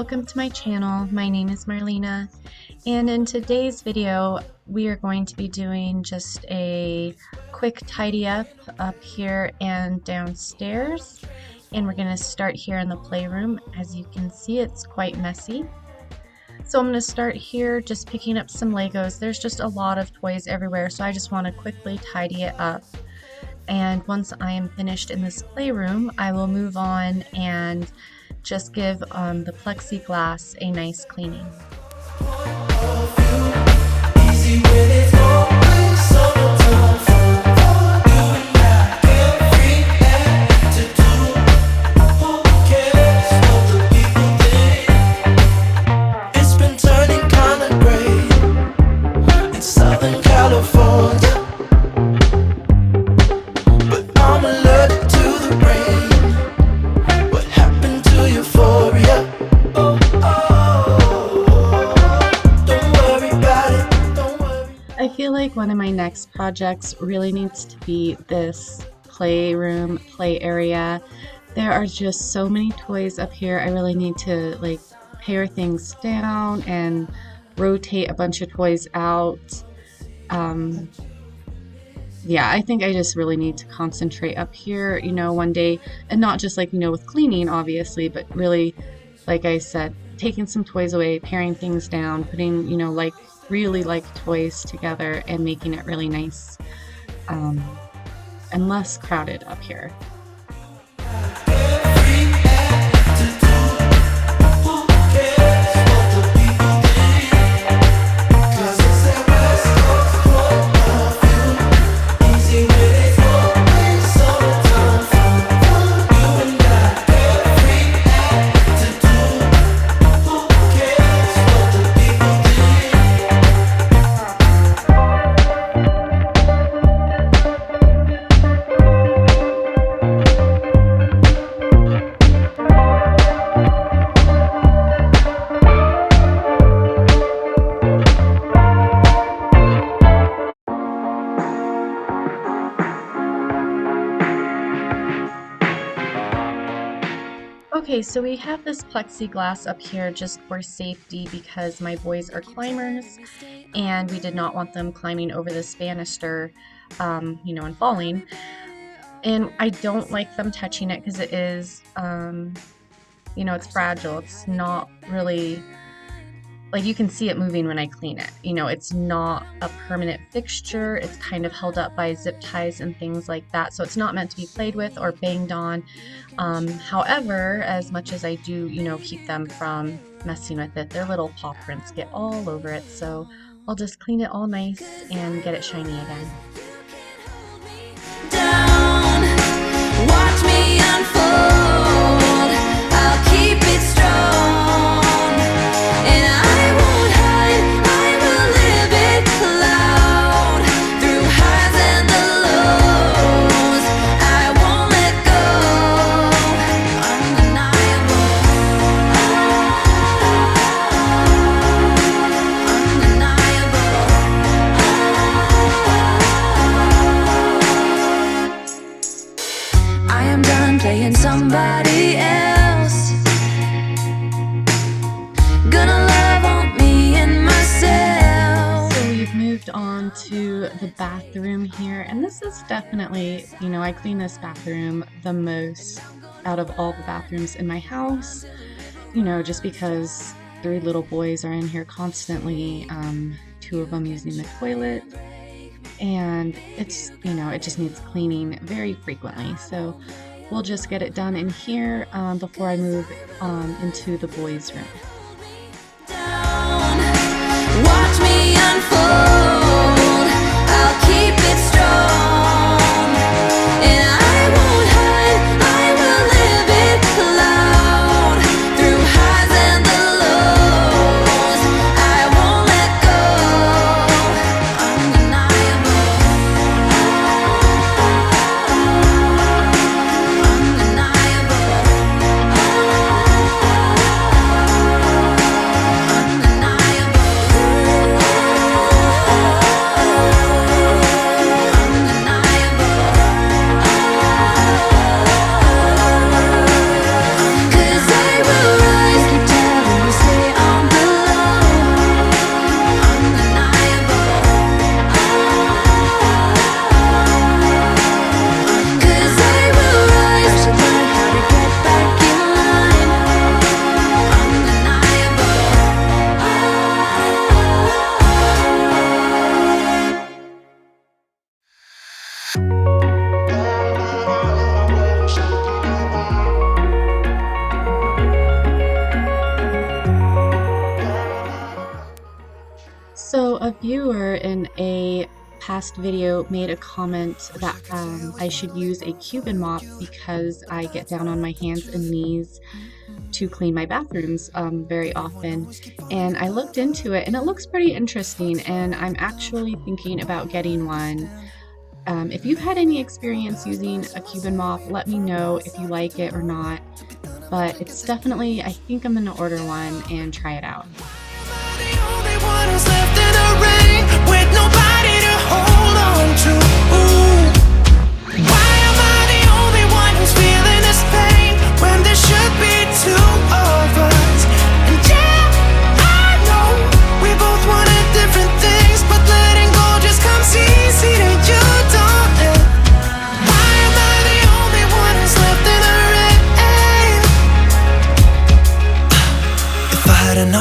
welcome to my channel. My name is Marlena, and in today's video we are going to be doing just a quick tidy up here and downstairs, and we're going to start here in the playroom. As you can see, it's quite messy. So I'm going to start here just picking up some Legos. There's just a lot of toys everywhere, so I just want to quickly tidy it up. And once I am finished in this playroom, I will move on and just give the plexiglass a nice cleaning. I feel like one of my next projects really needs to be this playroom, play area. There are just so many toys up here. I really need to like pare things down and rotate a bunch of toys out. Yeah, I think I just really need to concentrate up here, you know, one day, and not just like, you know, with cleaning obviously, but really, like I said, taking some toys away, paring things down, putting, you know, like really like toys together and making it really nice and less crowded up here. Okay, so we have this plexiglass up here just for safety because my boys are climbers and we did not want them climbing over this banister, you know, and falling. And I don't like them touching it because it is, you know, it's fragile. It's not really, like, you can see it moving when I clean it. You know, it's not a permanent fixture. It's kind of held up by zip ties and things like that. So it's not meant to be played with or banged on. However, as much as I do, you know, keep them from messing with it, their little paw prints get all over it. So I'll just clean it all nice and get it shiny again. Down, watch me unfold. I'll keep it strong. Somebody else gonna love on me and myself. So we've moved on to the bathroom here, and this is definitely, you know, I clean this bathroom the most out of all the bathrooms in my house, you know, just because 3 little boys are in here constantly, 2 of them using the toilet, and it's, you know, it just needs cleaning very frequently. So we'll just get it done in here before I move into the boys' room. Down, watch me unfold. I'll keep it strong, and I won't hide. I will live it loud through highs and the lows. I won't let go. Undeniable. Undeniable. So a viewer in a past video made a comment that I should use a Cuban mop because I get down on my hands and knees to clean my bathrooms very often. And I looked into it and it looks pretty interesting, and I'm actually thinking about getting one. If you've had any experience using a Cuban mop, let me know if you like it or not. But it's definitely, I think I'm gonna order one and try it out.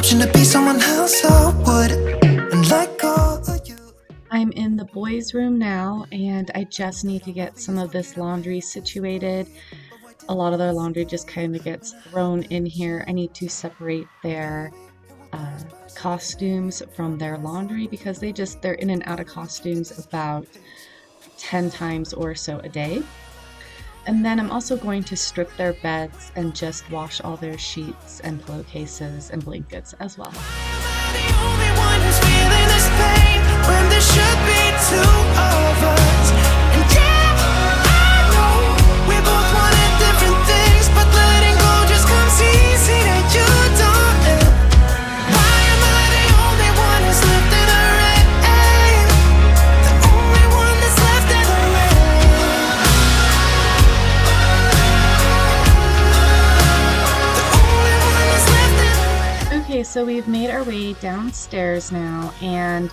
To be someone else, I would, and let go of you. I'm in the boys' room now, and I just need to get some of this laundry situated. A lot of their laundry just kind of gets thrown in here. I need to separate their costumes from their laundry because they're in and out of costumes about 10 times or so a day. And then I'm also going to strip their beds and just wash all their sheets and pillowcases and blankets as well. So we've made our way downstairs now, and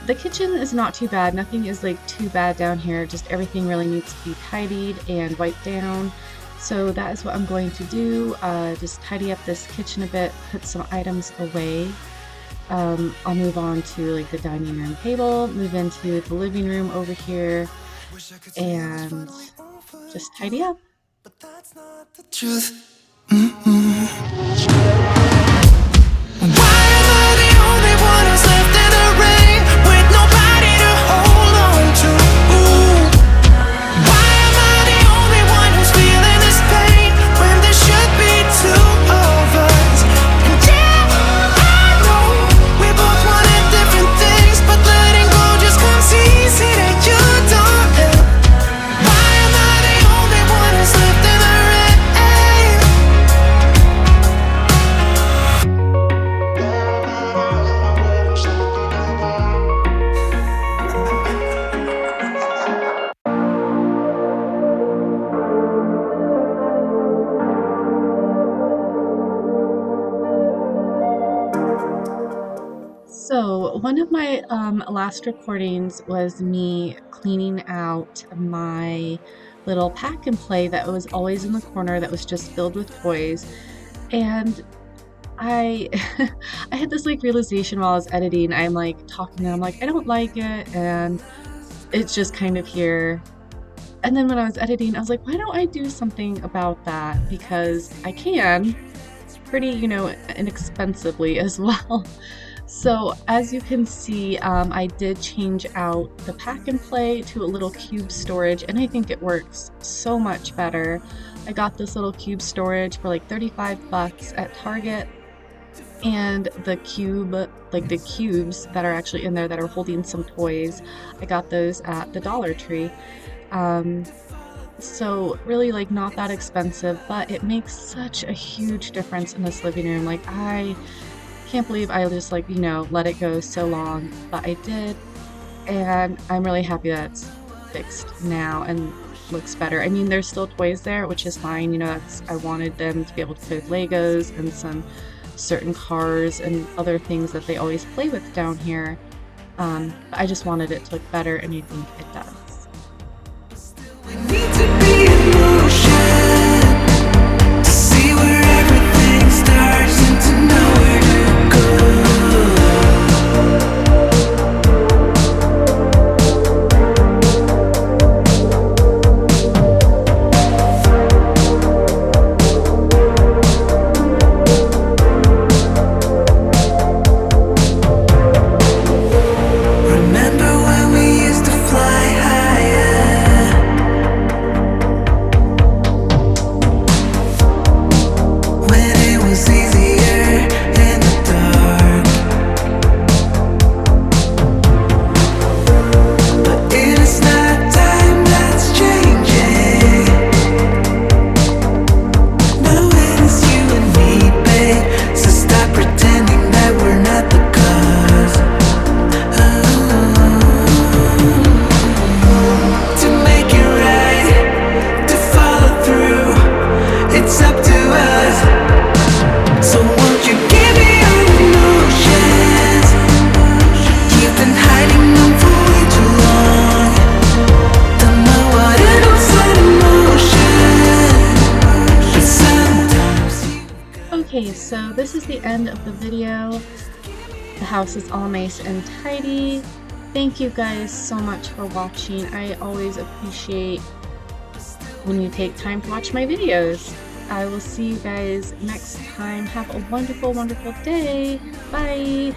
the kitchen is not too bad. Nothing is like too bad down here, just everything really needs to be tidied and wiped down. So that is what I'm going to do, just tidy up this kitchen a bit, put some items away. I'll move on to like the dining room table, move into the living room over here, and just tidy up. But that's not the truth. So one of my last recordings was me cleaning out my little pack and play that was always in the corner that was just filled with toys. And I I had this like realization while I was editing. I'm like talking and I'm like, I don't like it, and it's just kind of here. And then when I was editing, I was like, why don't I do something about that? Because I can, pretty, inexpensively as well. So as you can see, I did change out the pack and play to a little cube storage, and I think it works so much better. I got this little cube storage for like 35 bucks at Target, and the cubes that are actually in there that are holding some toys, I got those at the Dollar Tree. So really like not that expensive, but it makes such a huge difference in this living room. Like I can't believe I just let it go so long, but I did, and I'm really happy that it's fixed now and looks better. I mean, there's still toys there, which is fine. I wanted them to be able to play with Legos and some certain cars and other things that they always play with down here. But I just wanted it to look better, and I think it does. We need to be in motion to see where everything starts and to know where to go. Okay, so this is the end of the video. The house is all nice and tidy. Thank you guys so much for watching. I always appreciate when you take time to watch my videos. I will see you guys next time. Have a wonderful, wonderful day. Bye!